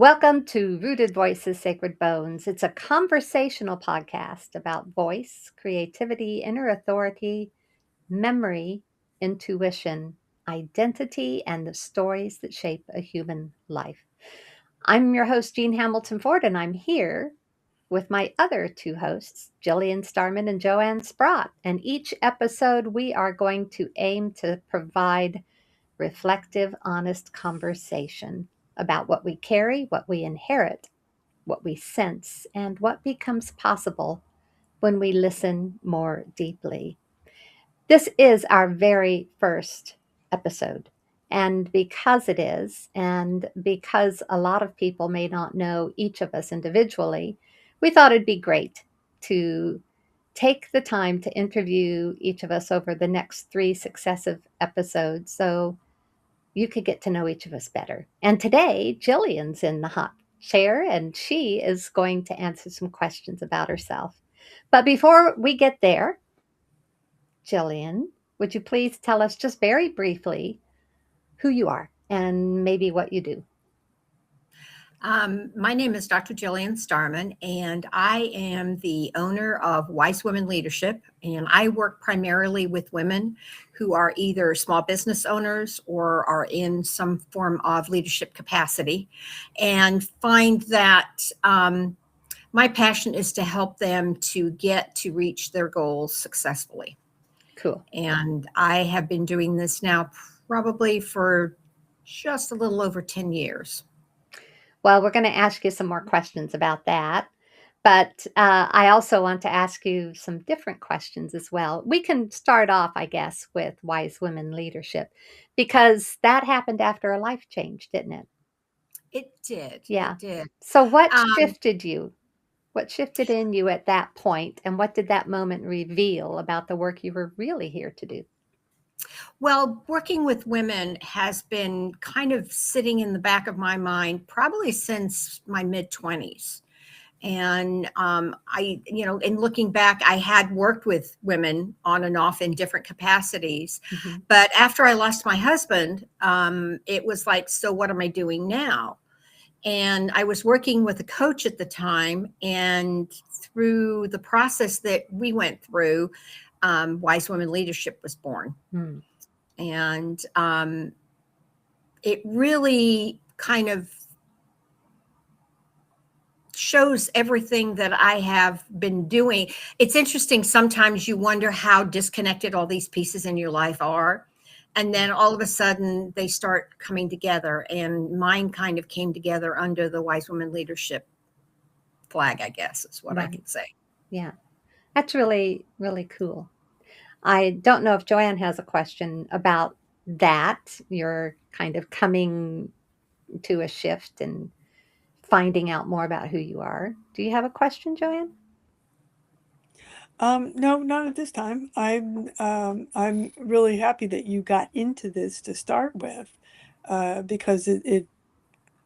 Welcome to Rooted Voices, Sacred Bones. It's a conversational podcast about voice, creativity, inner authority, memory, intuition, identity, and the stories that shape a human life. I'm your host, Jean Hamilton-Fford, and I'm here with my other two hosts, Jillian Starman and Joanne Sprott. And each episode, we are going to aim to provide reflective, honest conversation about what we carry, what we inherit, what we sense, and what becomes possible when we listen more deeply. This is our very first episode. And because it is, and because a lot of people may not know each of us individually, we thought it'd be great to take the time to interview each of us over the next three successive episodes so you could get to know each of us better. And today, Jillian's in the hot chair and she is going to answer some questions about herself. But before we get there, Jillian, would you please tell us just very briefly who you are and maybe what you do? My name is Dr. Jillian Starman, and I am the owner of Wise Women Leadership. And I work primarily with women who are either small business owners or are in some form of leadership capacity, and find that my passion is to help them to get to reach their goals successfully. Cool. And I have been doing this now probably for just a little over 10 years. Well, we're going to ask you some more questions about that. But I also want to ask you some different questions as well. We can start off, I guess, with Wise Women Leadership because that happened after a life change, didn't it? It did. Yeah. It did. So, what Um, shifted you? What shifted in you at that point, and what did that moment reveal about the work you were really here to do? well, working with women has been kind of sitting in the back of my mind probably since my mid 20s. And in looking back, I had worked with women on and off in different capacities. Mhm. But after I lost my husband, it was like, so what am I doing now? And I was working with a coach at the time. And through the process that we went through, Wise Women Leadership was born. Mm. And it really kind of shows everything that I have been doing. It's interesting. Sometimes you wonder how disconnected all these pieces in your life are. And then all of a sudden they start coming together. And mine kind of came together under the Wise Women Leadership flag, I guess is what I Right. can say. Yeah. That's really, really cool. I don't know if Joanne has a question about that. You're kind of coming to a shift and finding out more about who you are. Do you have a question, Joanne? No, not at this time. I'm really happy that you got into this to start with, because it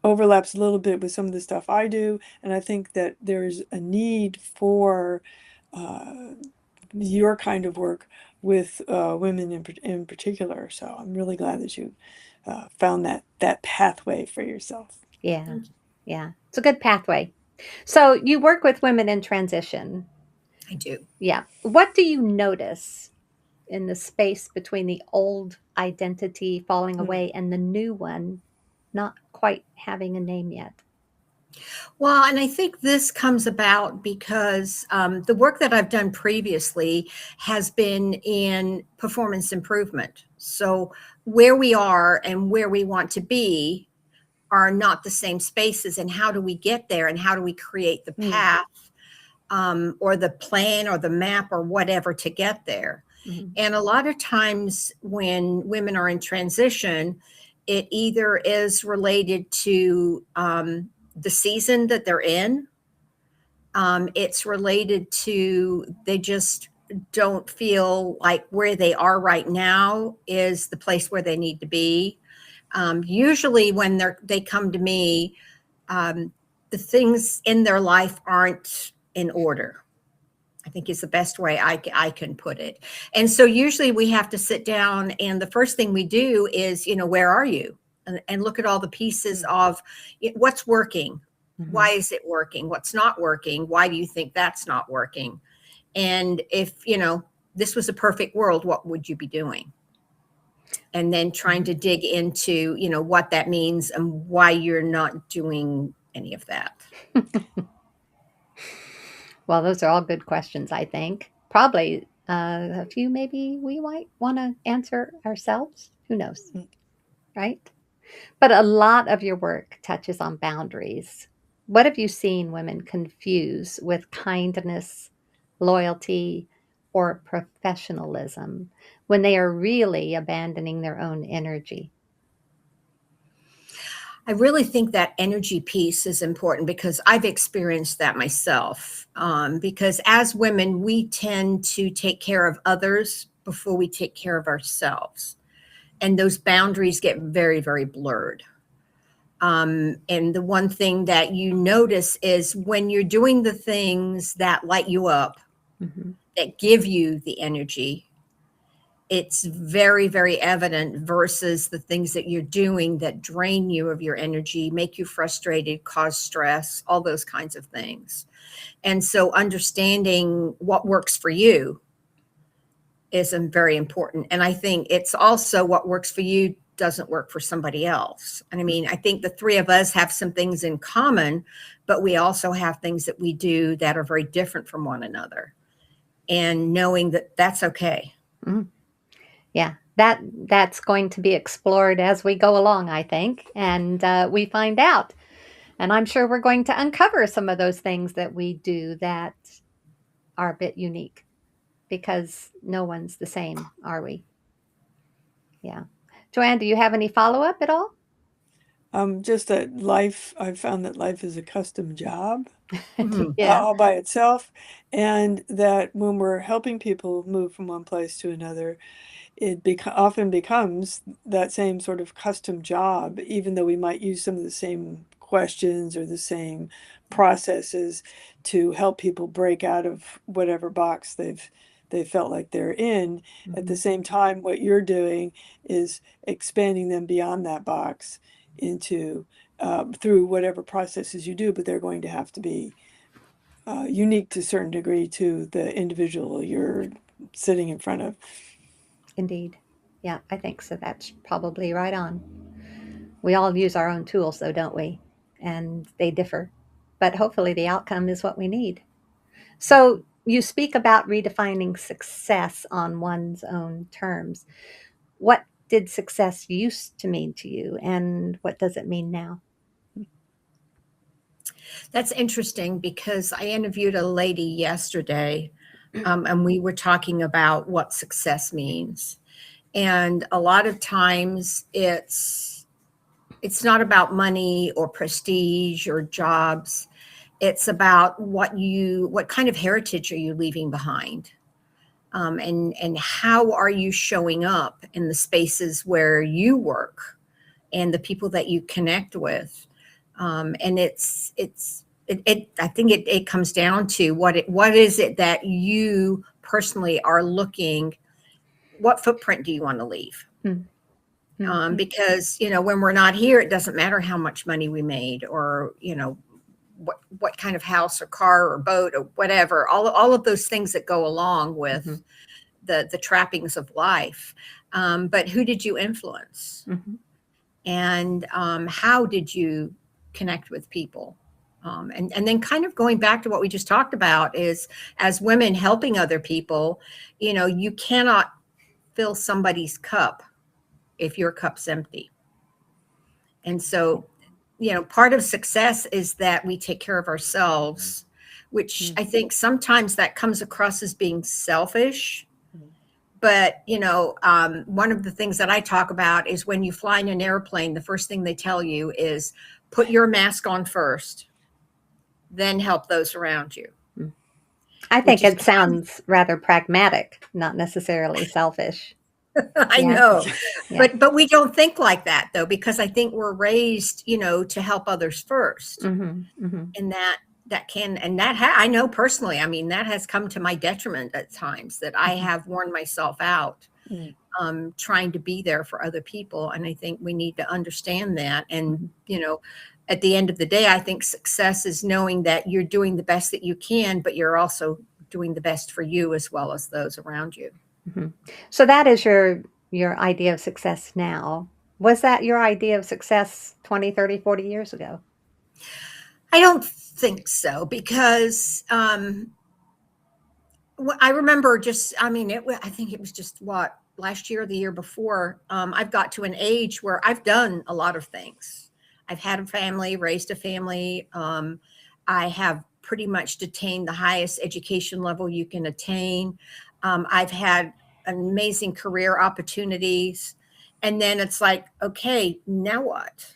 overlaps a little bit with some of the stuff I do, and I think that there's a need for uh, your kind of work with women in particular. So I'm really glad that you found that pathway for yourself. Yeah. Yeah. It's a good pathway. So you work with women in transition. I do. Yeah. What do you notice in the space between the old identity falling Mm. away and the new one not quite having a name yet? Well, and I think this comes about because the work that I've done previously has been in performance improvement. So where we are and where we want to be are not the same spaces. And how do we get there? And how do we create the Mm. path or the plan or the map or whatever to get there? Mhm. And a lot of times when women are in transition, it either is related to the season that they're in. It's related to they just don't feel like where they are right now is the place where they need to be. Usually, when they come to me, the things in their life aren't in order. I think is the best way I can put it. And so usually we have to sit down, and the first thing we do is, where are you? and look at all the pieces of what's working. Why is it working? What's not working? Why do you think that's not working? And if, this was a perfect world, what would you be doing? And then trying to dig into, what that means and why you're not doing any of that. Well, those are all good questions, I think. Probably a few maybe we might want to answer ourselves. Who knows, right? But a lot of your work touches on boundaries. What have you seen women confuse with kindness, loyalty, or professionalism when they are really abandoning their own energy? I really think that energy piece is important because I've experienced that myself. Because as women, we tend to take care of others before we take care of ourselves. And those boundaries get very, very blurred. And the one thing that you notice is when you're doing the things that light you up, that give you the energy, it's very, very evident versus the things that you're doing that drain you of your energy, make you frustrated, cause stress, all those kinds of things. And so understanding what works for you is very important. And I think it's also what works for you doesn't work for somebody else. And I mean, I think the three of us have some things in common, but we also have things that we do that are very different from one another. And knowing that that's okay. Mm. Yeah, that's going to be explored as we go along, I think, and we find out. And I'm sure we're going to uncover some of those things that we do that are a bit unique because no one's the same, are we? Yeah. Joanne, do you have any follow up at all? Just that I've found that life is a custom job Yeah. all by itself, and that when we're helping people move from one place to another, it often becomes that same sort of custom job, even though we might use some of the same questions or the same processes to help people break out of whatever box they felt like they're in. At the same time, what you're doing is expanding them beyond that box into through whatever processes you do, but they're going to have to be unique to a certain degree to the individual you're sitting in front of. Indeed. Yeah, I think so. That's probably right on. We all use our own tools, though, don't we? And they differ. But hopefully, the outcome is what we need. So, you speak about redefining success on one's own terms. What did success used to mean to you, and what does it mean now? That's interesting because I interviewed a lady yesterday, and we were talking about what success means. And a lot of times it's not about money or prestige or jobs. It's about what kind of heritage are you leaving behind? And how are you showing up in the spaces where you work and the people that you connect with? And I think it comes down to what is it that you personally are looking, what footprint do you want to leave? Because, when we're not here, it doesn't matter how much money we made or, what kind of house or car or boat or whatever, all of those things that go along with the trappings of life. But who did you influence? And how did you connect with people? And then kind of going back to what we just talked about is as women helping other people, you cannot fill somebody's cup if your cup's empty. And so, part of success is that we take care of ourselves, which I think sometimes that comes across as being selfish. But, one of the things that I talk about is when you fly in an airplane, the first thing they tell you is put your mask on first, then help those around you. I think it sounds rather pragmatic, not necessarily selfish. I Yeah. know, Yeah. but we don't think like that though, because I think we're raised, to help others first, and that can, and I know personally, I mean, that has come to my detriment at times that I have worn myself out, trying to be there for other people. And I think we need to understand that. And, at the end of the day, I think success is knowing that you're doing the best that you can, but you're also doing the best for you as well as those around you. Mhm. So that is your idea of success now. Was that your idea of success 20, 30, 40 years ago? I don't think so, because I remember I think it was just last year or the year before, I've got to an age where I've done a lot of things. I've had a family, raised a family. I have pretty much attained the highest education level you can attain. I've had amazing career opportunities. And then it's like, okay, now what?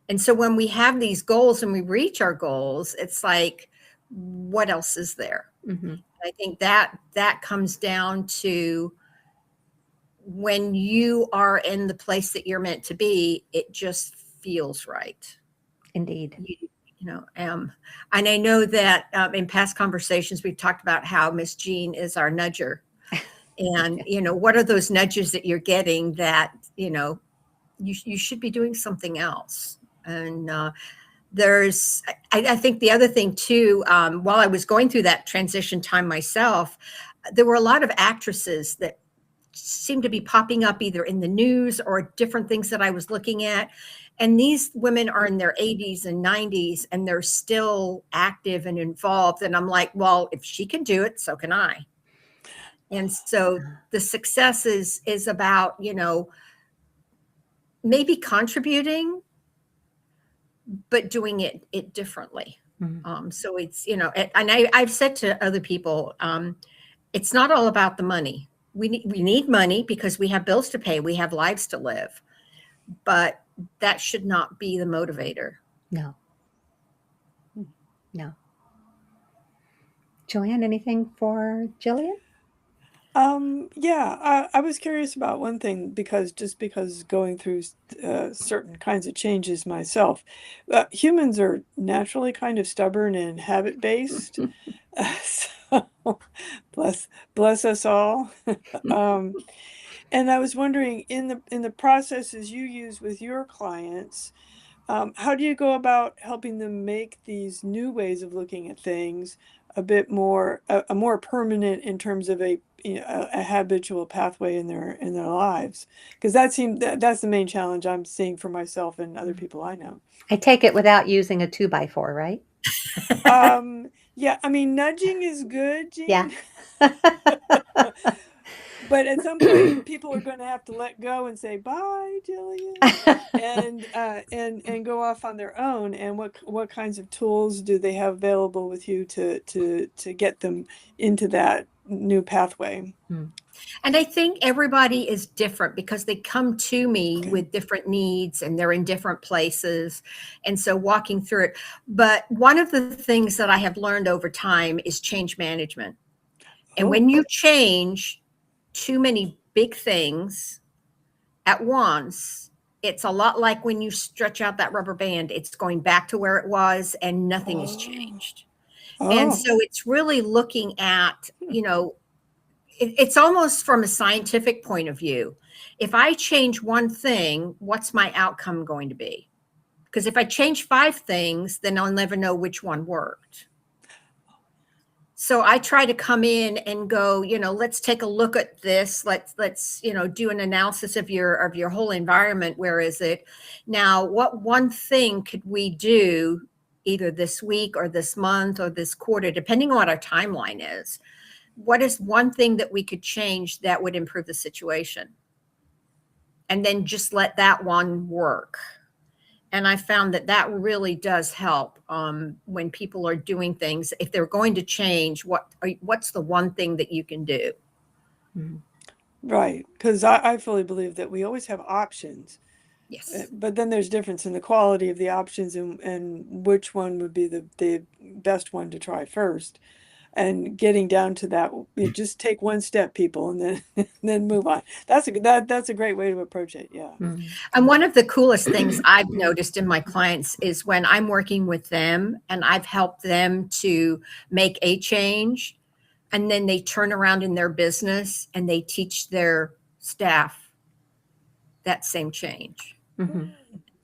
And so when we have these goals and we reach our goals, it's like, what else is there? Mm-hmm. I think that comes down to when you are in the place that you're meant to be, it just feels right. Indeed. And I know that in past conversations, we've talked about how Miss Jean is our nudger. And, what are those nudges that you're getting that, you should be doing something else. And I think the other thing too, while I was going through that transition time myself, there were a lot of actresses that seemed to be popping up either in the news or different things that I was looking at. And these women are in their 80s and 90s, and they're still active and involved. And I'm like, well, if she can do it, so can I. And so the success is about, maybe contributing, but doing it differently. Mm-hmm. So it's, and I've said to other people, it's not all about the money. We need money because we have bills to pay. We have lives to live, but that should not be the motivator. No. No. Joanne, anything for Jillian? Yeah, I was curious about one thing because going through certain kinds of changes myself, humans are naturally kind of stubborn and habit-based. So bless us all. And I was wondering, in the processes you use with your clients, how do you go about helping them make these new ways of looking at things a bit more a more permanent in terms of a habitual pathway in their lives? Because that's the main challenge I'm seeing for myself and other people I know. I take it without using a 2x4, right? Yeah, I mean, nudging is good, Yeah. Jean. But at some point, people are going to have to let go and say bye, Jillian, and go off on their own. And what kinds of tools do they have available with you to get them into that new pathway? And I think everybody is different because they come to me with different needs and they're in different places. And so walking through it. But one of the things that I have learned over time is change management. And when you change too many big things at once, it's a lot like when you stretch out that rubber band, it's going back to where it was and nothing has changed. And so it's really looking at, it's almost from a scientific point of view. If I change one thing, what's my outcome going to be? Because if I change 5 things, then I'll never know which one worked. So I try to come in and go, let's take a look at this. Let's do an analysis of your whole environment. Where is it now? What one thing could we do either this week or this month or this quarter, depending on what our timeline is? What is one thing that we could change that would improve the situation? And then just let that one work. And I found that really does help when people are doing things. If they're going to change, what's the one thing that you can do? Right, because I fully believe that we always have options. Yes. But then there's difference in the quality of the options and which one would be the best one to try first. And getting down to that, you just take one step, people, and then move on. That's a great way to approach it. Yeah. And one of the coolest things I've noticed in my clients is when I'm working with them and I've helped them to make a change, and then they turn around in their business and they teach their staff that same change. Mhm.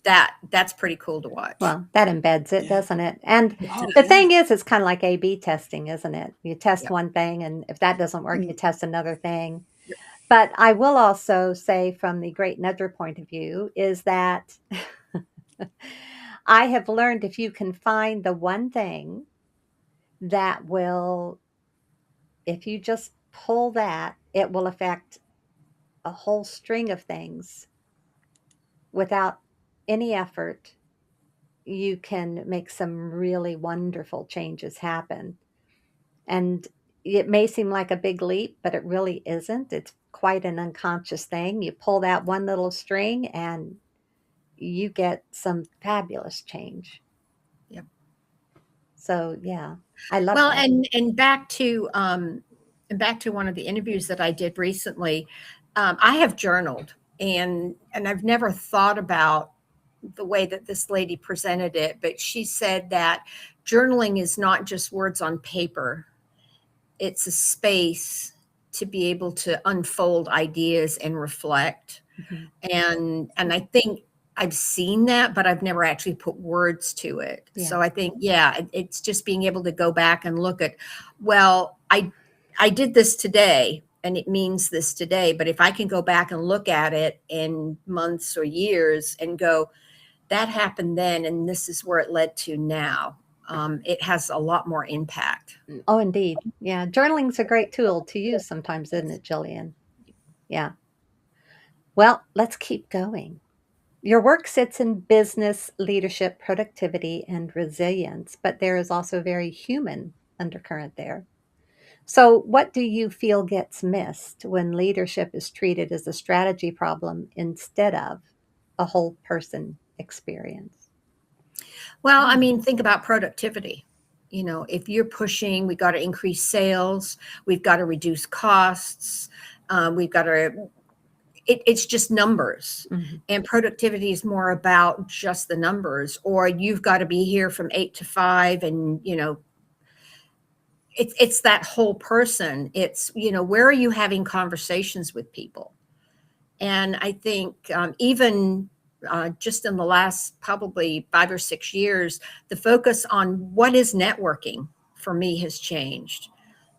That's pretty cool to watch. Well, that embeds it, Yeah. doesn't it? And Oh, the yeah. thing is, it's kind of like A/B testing, isn't it? You test Yep. one thing, and if that doesn't work, you Mm. test another thing. Yep. But I will also say, from the great nudger point of view, is that I have learned if you can find the one thing that will, if you just pull that, it will affect a whole string of things without any effort. You can make some really wonderful changes happen. And it may seem like a big leap, but it really isn't. It's quite an unconscious thing. You pull that one little string and you get some fabulous change. Yep. So, yeah, I love Well, that. and back to one of the interviews that I did recently. I have journaled, and I've never thought about the way that this lady presented it, but she said that journaling is not just words on paper. It's a space to be able to unfold ideas and reflect. Mhm. And I think I've seen that, but I've never actually put words to it. Yeah. So I think, yeah, it's just being able to go back and look at, well, I did this today and it means this today, but if I can go back and look at it in months or years and go, that happened then and this is where it led to now, it has a lot more impact. Oh, indeed. Yeah. Journaling's a great tool to use sometimes, isn't it, Jillian? Yeah. Well, let's keep going. Your work sits in business, leadership, productivity, and resilience, but there is also a very human undercurrent there. So, what do you feel gets missed when leadership is treated as a strategy problem instead of a whole person experience? Well, I mean, think about productivity. You know, if you're pushing, we got to increase sales, we've got to reduce costs, we've got to, it's just numbers. Mhm. And productivity is more about just the numbers, or you've got to be here from 8 to 5. And, you know, it's that whole person. It's, you know, where are you having conversations with people? And I think even just in the last probably 5 or 6 years, the focus on what is networking for me has changed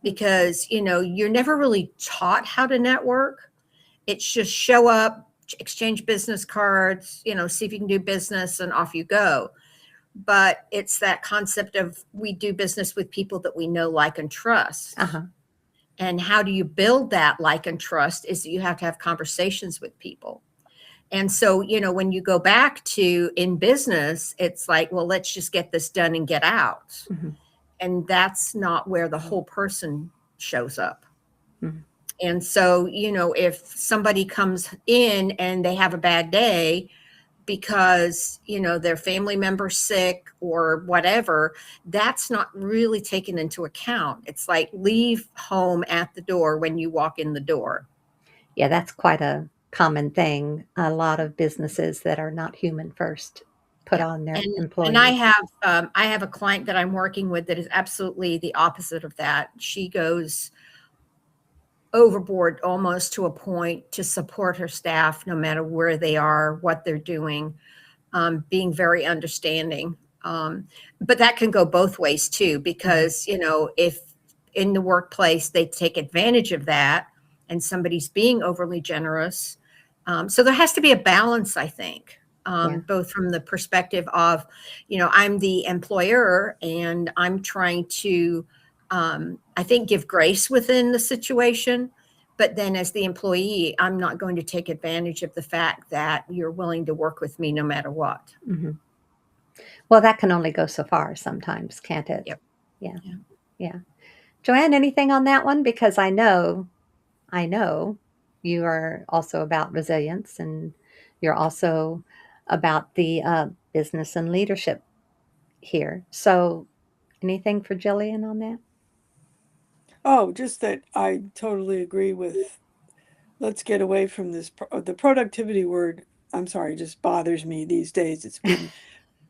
because, you know, you're never really taught how to network. It's just show up, exchange business cards, you know, see if you can do business and off you go. But it's that concept of we do business with people that we know, like, and trust. Uh-huh. And how do you build that like and trust is that you have to have conversations with people. And so, you know, when you go back to in business, it's like, well, let's just get this done and get out. Mhm. And that's not where the whole person shows up. Mhm. And so, you know, if somebody comes in and they have a bad day because, you know, their family member's sick or whatever, that's not really taken into account. It's like leave home at the door when you walk in the door. Yeah, that's quite a common thing. A lot of businesses that are not human first put Yeah. on their And employees. I have a client that I'm working with that is absolutely the opposite of that. She goes overboard almost to a point to support her staff, no matter where they are, what they're doing, being very understanding. But that can go both ways too, because, you know, if in the workplace they take advantage of that and somebody's being overly generous. So there has to be a balance, I think, Yeah. both from the perspective of, you know, I'm the employer and I'm trying to, I think, give grace within the situation. But then as the employee, I'm not going to take advantage of the fact that you're willing to work with me no matter what. Mhm. Well, that can only go so far sometimes, can't it? Yep. Yeah. Yeah. Yeah. Joanne, anything on that one? Because I know you are also about resilience and you're also about the business and leadership here. So, anything for Jillian on that? Oh, just that I totally agree with let's get away from this the productivity word. I'm sorry, just bothers me these days. It's been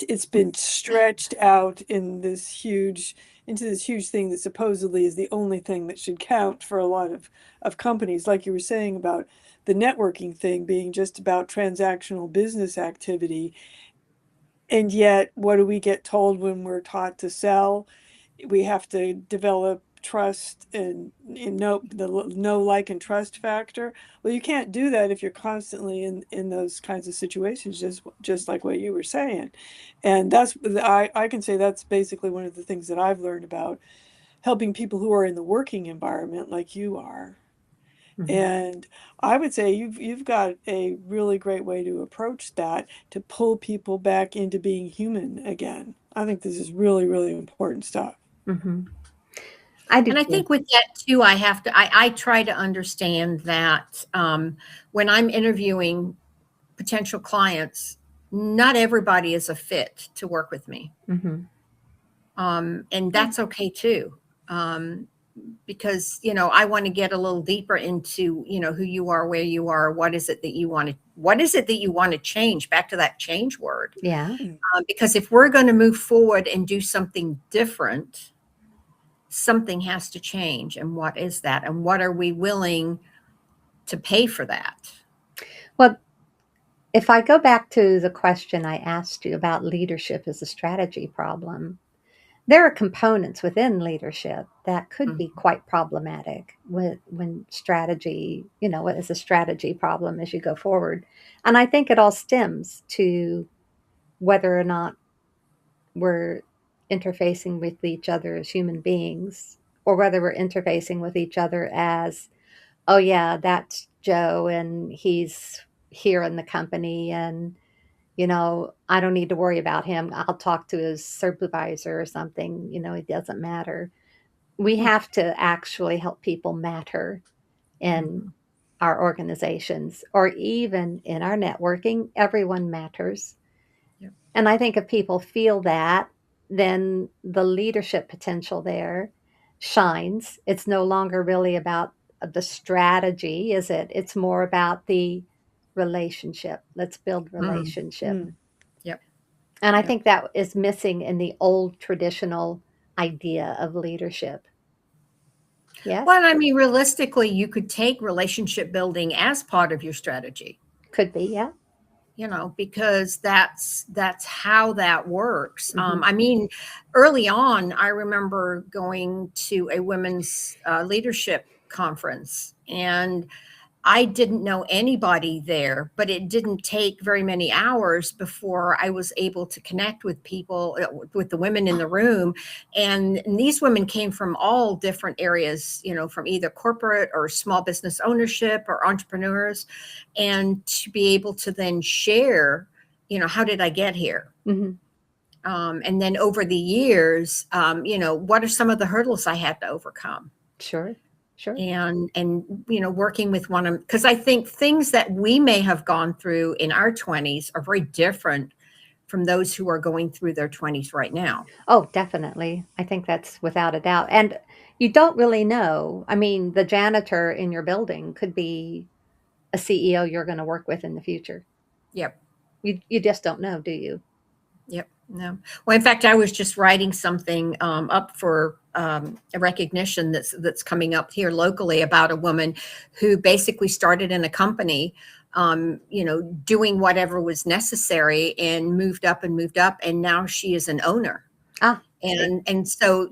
it's been stretched out in this huge into this huge thing that supposedly is the only thing that should count for a lot of companies, like you were saying about the networking thing being just about transactional business activity. And yet, what do we get told when we're taught to sell? We have to develop trust and know, like, and trust factor. Well, you can't do that if you're constantly in those kinds of situations, just like what you were saying. And I can say that's basically one of the things that I've learned about helping people who are in the working environment like you are. Mhm. And I would say you've got a really great way to approach that to pull people back into being human again. I think this is really, really important stuff. Mhm. I do And I too. think with that too, I try to understand that when I'm interviewing potential clients, not everybody is a fit to work with me. Mhm. And that's okay too. Um, because, I want to get a little deeper into, who you are, where you are, what is it that you want to change, back to that change word. Yeah. Mm. Because if we're going to move forward and do something different, something has to change. And what is that? And what are we willing to pay for that? Well, if I go back to the question I asked you about leadership as a strategy problem, there are components within leadership that could be Mhm. quite problematic when strategy, is a strategy problem as you go forward. And I think it all stems to whether or not we're interfacing with each other as human beings, or whether we're interfacing with each other as, oh, yeah, that's Joe and he's here in the company, and I don't need to worry about him. I'll talk to his supervisor or something. It doesn't matter. We Mm. have to actually help people matter in Mhm. our organizations or even in our networking. Everyone matters. Yep. And I think if people feel that, then the leadership potential there shines. It's no longer really about the strategy, is it? It's more about the relationship. Let's build Mm. relationship. Mm. Yep. And I Yep. think that is missing in the old traditional idea of leadership. Yes? Well, I mean, realistically, you could take relationship building as part of your strategy, Could be, yeah. because that's how that works. Mhm. I mean, early on, I remember going to a women's leadership conference, and I didn't know anybody there, but it didn't take very many hours before I was able to connect with people, with the women in the room. And these women came from all different areas, from either corporate or small business ownership or entrepreneurs. And to be able to then share, how did I get here? Mhm. And then over the years, what are some of the hurdles I had to overcome? Sure. Sure. And working with one of, because I think things that we may have gone through in our 20s are very different from those who are going through their 20s right now. Oh, definitely. I think that's without a doubt. And you don't really know. I mean, the janitor in your building could be a CEO you're going to work with in the future. Yep. You just don't know, do you? Yep. No. Well, in fact, I was just writing something up for a recognition that's coming up here locally about a woman who basically started in a company, doing whatever was necessary and moved up, and now she is an owner. Ah, see. And so,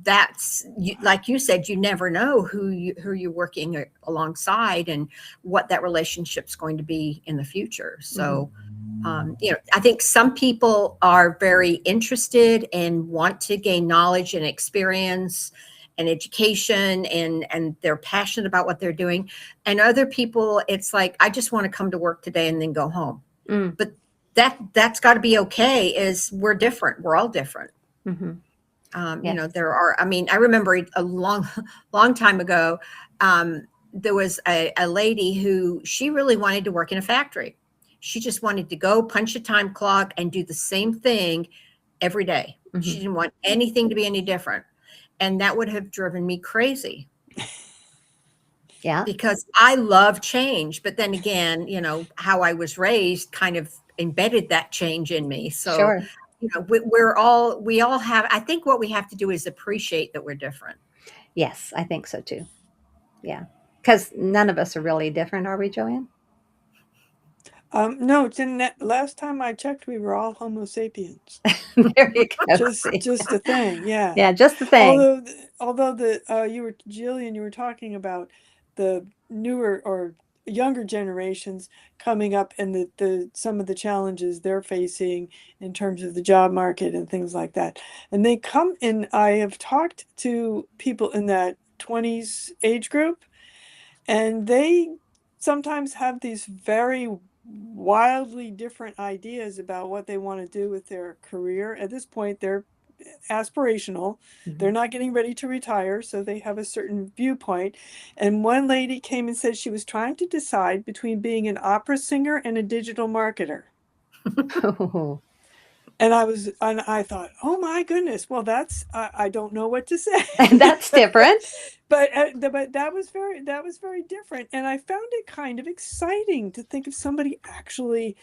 that's like you said, you never know who you're working alongside and what that relationship's going to be in the future. Mhm. So I think some people are very interested and want to gain knowledge and experience and education, and they're passionate about what they're doing. And other people, it's like, I just want to come to work today and then go home. Mm. But that's got to be okay. Is we're different. We're all different. Mhm. Yes. There are, I mean, I remember a long time ago, there was a lady who she really wanted to work in a factory. She just wanted to go punch a time clock and do the same thing every day. She Mhm. didn't want anything to be any different. And that would have driven me crazy Yeah. because I love change. But then again, how I was raised kind of embedded that change in me. So Sure. we all have, I think what we have to do is appreciate that we're different. Yes, I think so too. Yeah. Because none of us are really different, are we, Joanne? No, didn't last time I checked, we were all Homo sapiens. There you go. See? Just a thing, yeah. Yeah, just the thing. Although you were Jillian, you were talking about the newer or younger generations coming up and the some of the challenges they're facing in terms of the job market and things like that. And they come in, I have talked to people in that 20s age group, and they sometimes have these very wildly different ideas about what they want to do with their career. At this point, they're aspirational. They're Mhm. not getting ready to retire, so they have a certain viewpoint. And one lady came and said she was trying to decide between being an opera singer and a digital marketer. And I thought, oh my goodness, well, I don't know what to say. That's different. But that was very different, and I found it kind of exciting to think of somebody actually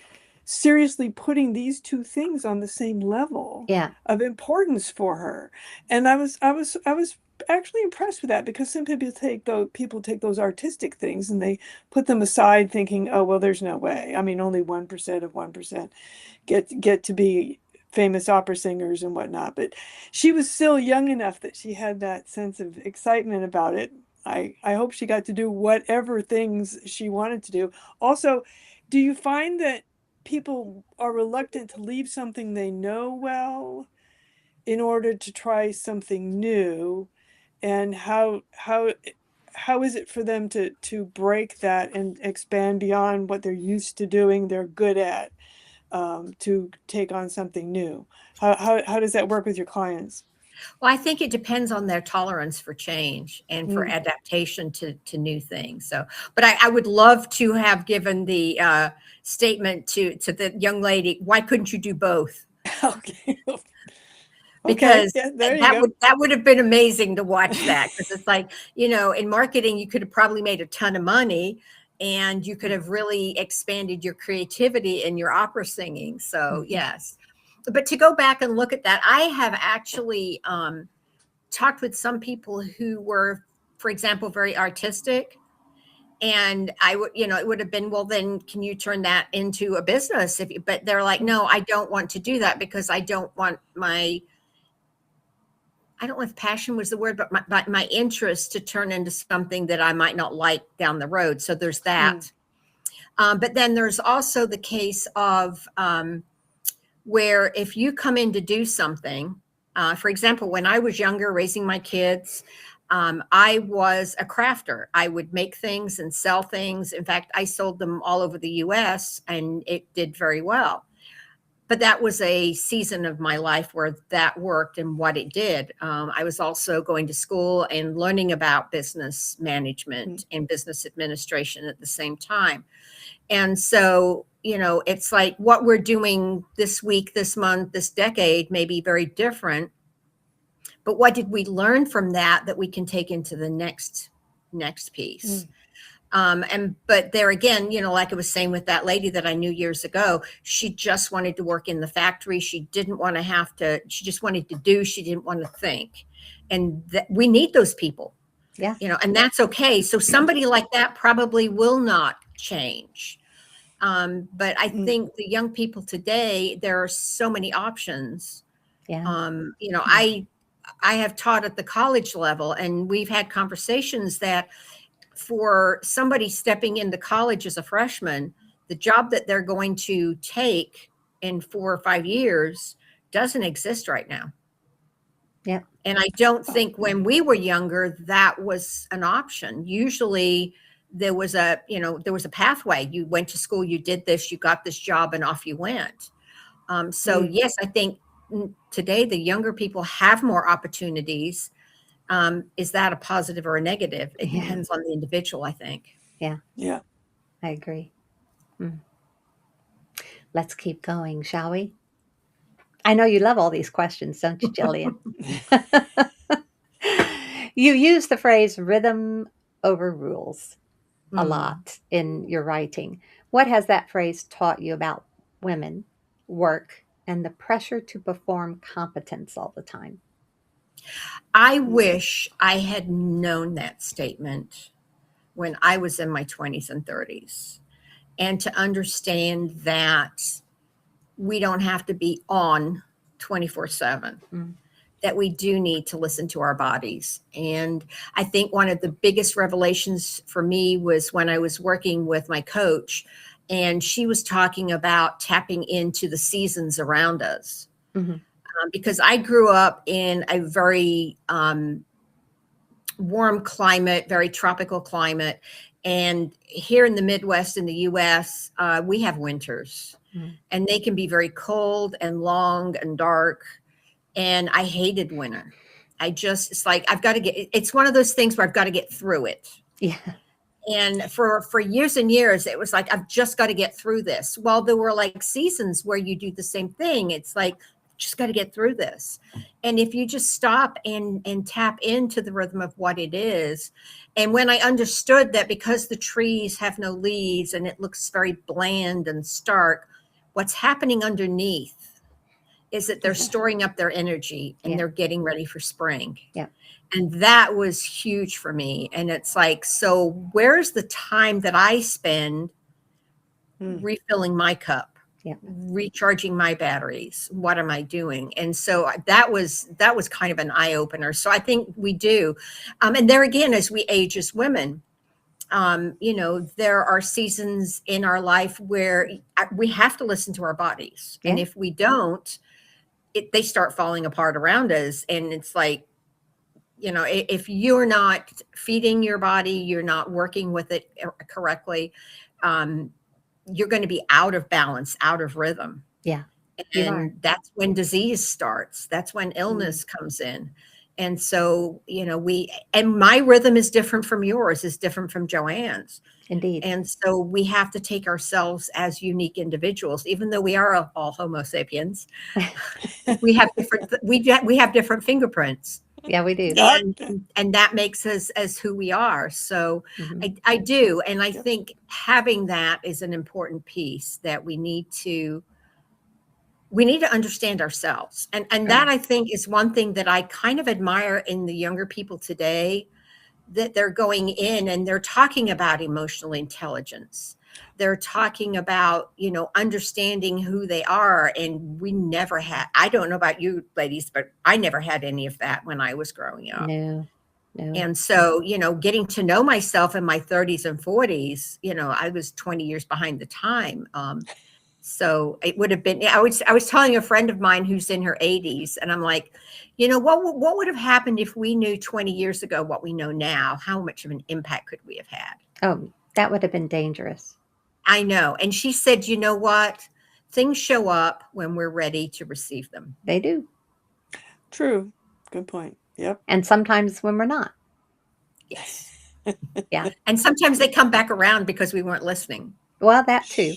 seriously putting these two things on the same level Yeah. of importance for her. And I was actually impressed with that, because some people take those artistic things and they put them aside, thinking, oh well, there's no way. I mean, only 1% of 1% get to be famous opera singers and whatnot. But she was still young enough that she had that sense of excitement about it. I hope she got to do whatever things she wanted to do. Also, do you find that people are reluctant to leave something they know well in order to try something new? And how is it for them to break that and expand beyond what they're used to doing, they're good at, to take on something new? How does that work with your clients? Well, I think it depends on their tolerance for change and for Mm. adaptation to new things. So, but I would love to have given the statement to the young lady, why couldn't you do both? Okay. Okay. Because Yeah, there you go. that would have been amazing to watch that, because it's like, in marketing you could have probably made a ton of money, and you could have really expanded your creativity in your opera singing. So Mhm. yes, but to go back and look at that, I have actually talked with some people who were, for example, very artistic. And I would, it would have been, well, then can you turn that into a business? But they're like, no, I don't want to do that, because I don't know if passion was the word, but my interest to turn into something that I might not like down the road. So there's Mm. that. But then there's also the case of where if you come in to do something, for example, when I was younger, raising my kids, I was a crafter. I would make things and sell things. In fact, I sold them all over the US, and it did very well. But that was a season of my life where that worked and what it did. I was also going to school and learning about business Mm. management and business administration at the same time. And so, it's like what we're doing this week, this month, this decade may be very different. But what did we learn from that we can take into the next piece? Mm. But there again, like I was saying with that lady that I knew years ago, she just wanted to work in the factory. She didn't want to she just wanted to do, she didn't want to think. And we need those people, Yeah. and that's okay. So somebody like that probably will not change. But I Mm. think the young people today, there are so many options. Yeah. Mm. I have taught at the college level, and we've had conversations that for somebody stepping into college as a freshman, the job that they're going to take in 4 or 5 years doesn't exist right now. Yeah. And I don't Oh, think when we were younger that was an option. Usually there was a pathway. You went to school, you did this, you got this job, and off you went. So mm. yes, I think today the younger people have more opportunities. Is that a positive or a negative? It Yeah. depends on the individual, I think. Yeah. Yeah. I agree. Mm. Let's keep going, shall we? I know you love all these questions, don't you, Jillian? You use the phrase rhythm over rules a Mm. lot in your writing. What has that phrase taught you about women, work, and the pressure to perform competence all the time. I wish I had known that statement when I was in my 20s and 30s, and to understand that we don't have to be on 24/7, Mm. that we do need to listen to our bodies. And I think one of the biggest revelations for me was when I was working with my coach, and she was talking about tapping into the seasons around us. Hmm. Because I grew up in a very warm climate, very tropical climate. And here in the Midwest in the US, we have winters, Mm. and they can be very cold and long and dark. And I hated winter. It's like, it's one of those things where I've got to get through it. Yeah. And for years and years, it was like, I've just got to get through this. Well, there were like seasons where you do the same thing. It's like, just got to get through this. And if you just stop and tap into the rhythm of what it is. And when I understood that, because the trees have no leaves and it looks very bland and stark, what's happening underneath is that they're storing up their energy and Yeah. they're getting ready for spring. Yeah. And that was huge for me. And it's like, so where's the time that I spend refilling my cup? Yeah. Recharging my batteries? What am I doing? And so that was kind of an eye opener. So I think we do. And there again, as we age as women, there are seasons in our life where we have to listen to our bodies. Yeah. And if we don't, they start falling apart around us. And it's like, if you're not feeding your body, you're not working with it correctly, you're going to be out of balance, out of rhythm. Yeah. You are. And that's when disease starts. That's when illness comes in. And so, and my rhythm is different from yours, is different from Joanne's. Indeed. And so we have to take ourselves as unique individuals, even though we are all Homo sapiens. we have different fingerprints. Yeah, we do. And that makes us as who we are. So Mhm. I do. And I think having that is an important piece that we need to understand ourselves. And that, I think, is one thing that I kind of admire in the younger people today, that they're going in and they're talking about emotional intelligence. They're talking about, understanding who they are. And we never had, I don't know about you ladies, but I never had any of that when I was growing up. No. And so, getting to know myself in my 30s and 40s, I was 20 years behind the time. So it would have been, I was telling a friend of mine who's in her 80s, and I'm like, what would have happened if we knew 20 years ago what we know now? How much of an impact could we have had? Oh, that would have been dangerous. I know. And she said, you know what? Things show up when we're ready to receive them. They do. True. Good point. Yep. And sometimes when we're not. Yes. Yeah. And sometimes they come back around because we weren't listening. Well, that too.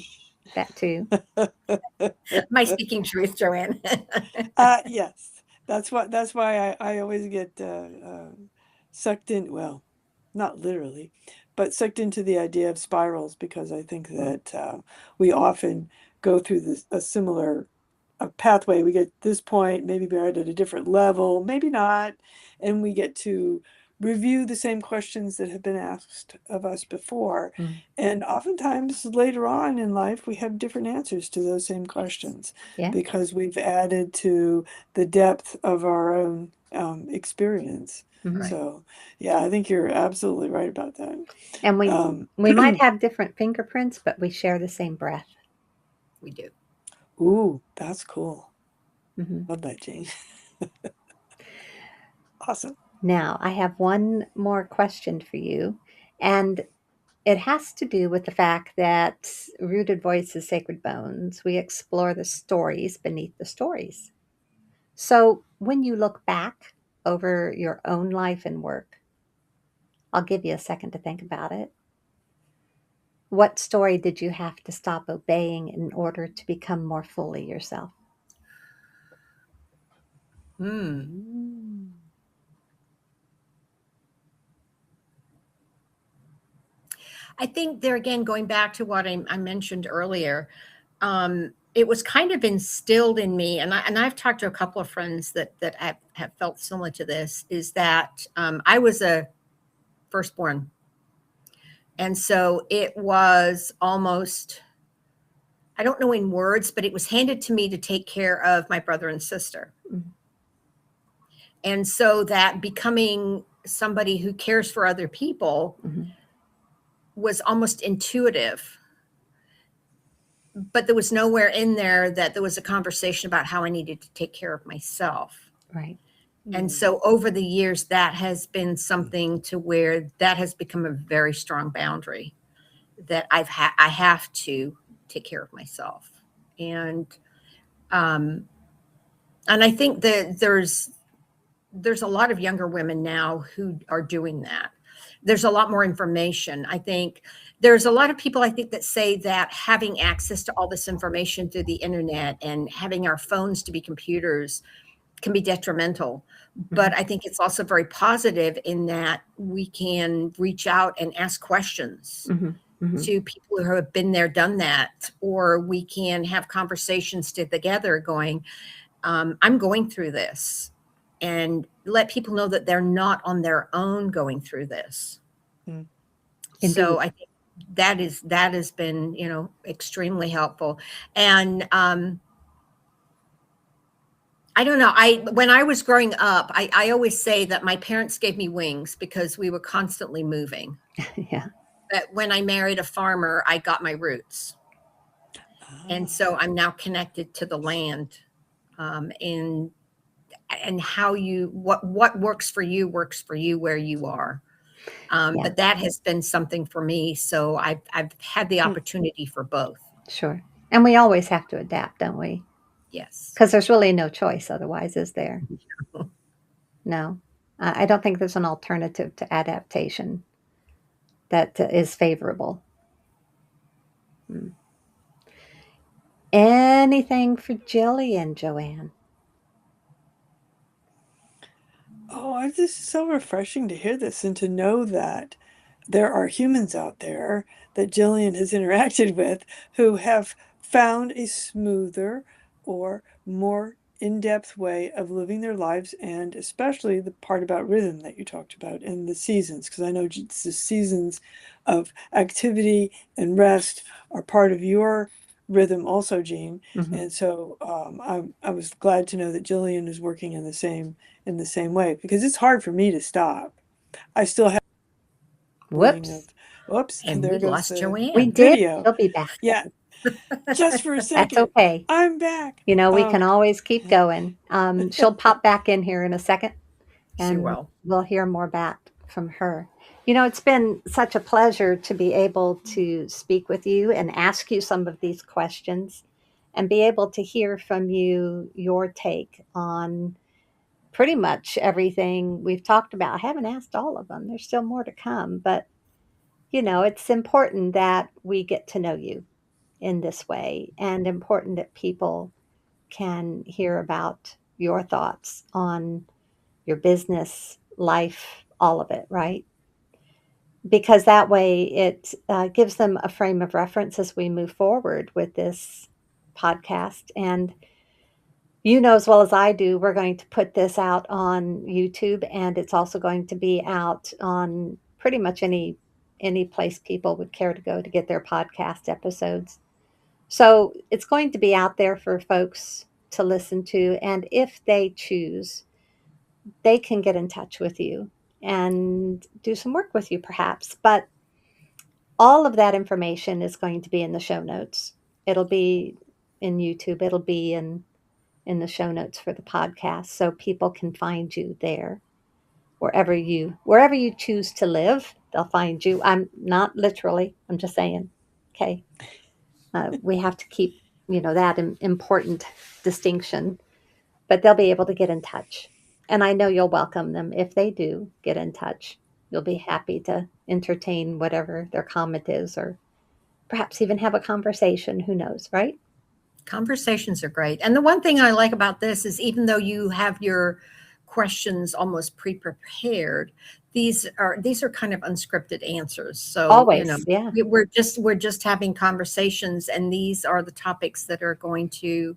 That too. Am I speaking truth, Joanne? Yes. That's why I always get sucked in. Well, not literally, but sucked into the idea of spirals, because I think that we often go through a similar pathway. We get this point, maybe we're at a different level, maybe not, and we get to review the same questions that have been asked of us before. And oftentimes later on in life, we have different answers to those same questions, because we've added to the depth of our own experience. Mhm. So, yeah, I think you're absolutely right about that. And we might have different fingerprints, but we share the same breath. We do. Ooh, that's cool. Mhm. Love that, Jane. Awesome. Now, I have one more question for you, and it has to do with the fact that Rooted Voices, Sacred Bones, we explore the stories beneath the stories. So, when you look back over your own life and work, I'll give you a second to think about it. What story did you have to stop obeying in order to become more fully yourself? I think there again, going back to what I mentioned earlier, it was kind of instilled in me, and I've talked to a couple of friends that have felt similar to this, is that I was a firstborn. And so it was almost, I don't know in words, but it was handed to me to take care of my brother and sister. Mhm. And so that becoming somebody who cares for other people Mhm. was almost intuitive. But there was nowhere in there that there was a conversation about how I needed to take care of myself. Right. And so over the years, that has been something to where that has become a very strong boundary, that I have to take care of myself. And I think that there's a lot of younger women now who are doing that. There's a lot more information. I think there's a lot of people, I think, that say that having access to all this information through the internet and having our phones to be computers can be detrimental. But I think it's also very positive in that we can reach out and ask questions Mm-hmm. Mm-hmm. to people who have been there, done that, or we can have conversations together going, I'm going through this, and let people know that they're not on their own going through this. Mm. Indeed. So I think that has been, extremely helpful. And I don't know. When I was growing up, I always say that my parents gave me wings because we were constantly moving. Yeah. But when I married a farmer, I got my roots. And so I'm now connected to the land. And how what works for you where you are. Yeah. But that has been something for me. So I've had the opportunity for both. Sure. And we always have to adapt, don't we? Yes. Because there's really no choice otherwise, is there? No. I don't think there's an alternative to adaptation that is favorable. Mm. Anything for Jillian, Joanne? Oh, this is so refreshing to hear this and to know that there are humans out there that Jillian has interacted with who have found a smoother or more in-depth way of living their lives, and especially the part about rhythm that you talked about in the seasons, because I know the seasons of activity and rest are part of your rhythm also, Jean. Mm-hmm. And so I was glad to know that Jillian is working in the same way, because it's hard for me to stop. I still have Whoops. whoops, And there we goes lost the We Joanne. did. video. She'll be back. Yeah, just for a That's second. okay. I'm back. We can always keep going. She'll pop back in here in a second, She and will. we'll hear more back from her. It's been such a pleasure to be able to speak with you and ask you some of these questions and be able to hear from you your take on pretty much everything we've talked about. I haven't asked all of them. There's still more to come, but it's important that we get to know you in this way, and important that people can hear about your thoughts on your business, life, all of it, right? Because that way it gives them a frame of reference as we move forward with this podcast. And as well as I do, we're going to put this out on YouTube, and it's also going to be out on pretty much any place people would care to go to get their podcast episodes. So it's going to be out there for folks to listen to, and if they choose, they can get in touch with you and do some work with you perhaps. But all of that information is going to be in the show notes. It'll be in YouTube, it'll be in the show notes for the podcast, so people can find you there. Wherever you choose to live, they'll find you. I'm not literally, I'm just saying. Okay. We have to keep that important distinction, but they'll be able to get in touch, and I know you'll welcome them if they do get in touch. You'll be happy to entertain whatever their comment is, or perhaps even have a conversation. Who knows, right? Conversations are great. And the one thing I like about this is, even though you have your questions almost pre-prepared, these are kind of unscripted answers. So, Always, yeah. we're just having conversations, and these are the topics that are going to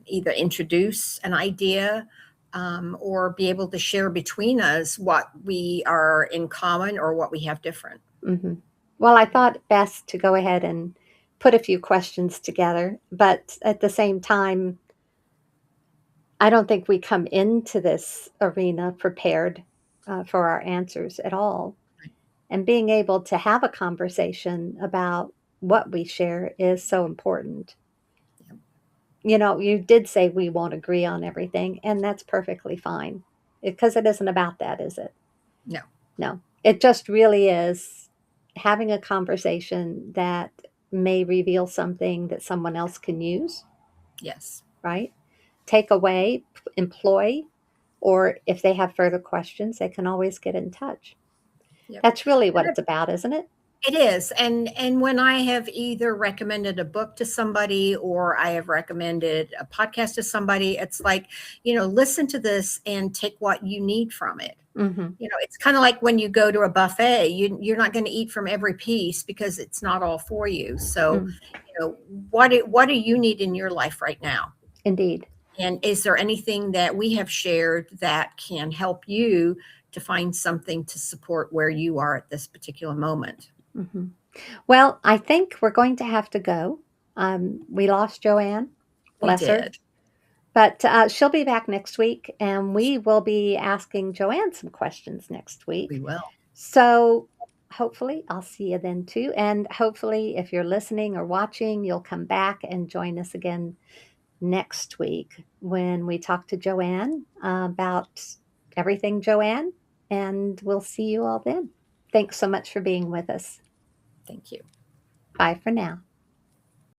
either introduce an idea, or be able to share between us what we are in common or what we have different. Mhm. Well, I thought best to go ahead and put a few questions together, but at the same time, I don't think we come into this arena prepared for our answers at all. And being able to have a conversation about what we share is so important. Yep. You know, you did say we won't agree on everything, and that's perfectly fine because it isn't about that, is it? No. No, it just really is having a conversation that may reveal something that someone else can use, Yes. right? Take away, employ, or if they have further questions, they can always get in touch. Yep. That's really what And it's about, isn't it? it is. And when I have either recommended a book to somebody or I have recommended a podcast to somebody, it's like, listen to this and take what you need from it. Hmm. It's kind of like when you go to a buffet, you're not going to eat from every piece because it's not all for you. So, Mm, what do you need in your life right now? indeed. And is there anything that we have shared that can help you to find something to support where you are at this particular moment? Hmm. Well, I think we're going to have to go. We lost Joanne, We bless her, did. but she'll be back next week, and we will be asking Joanne some questions next We week. will. So hopefully, I'll see you then too. And hopefully, if you're listening or watching, you'll come back and join us again next week when we talk to Joanne about everything Joanne. And we'll see you all then. Thanks so much for being with us. Thank you. Bye for now.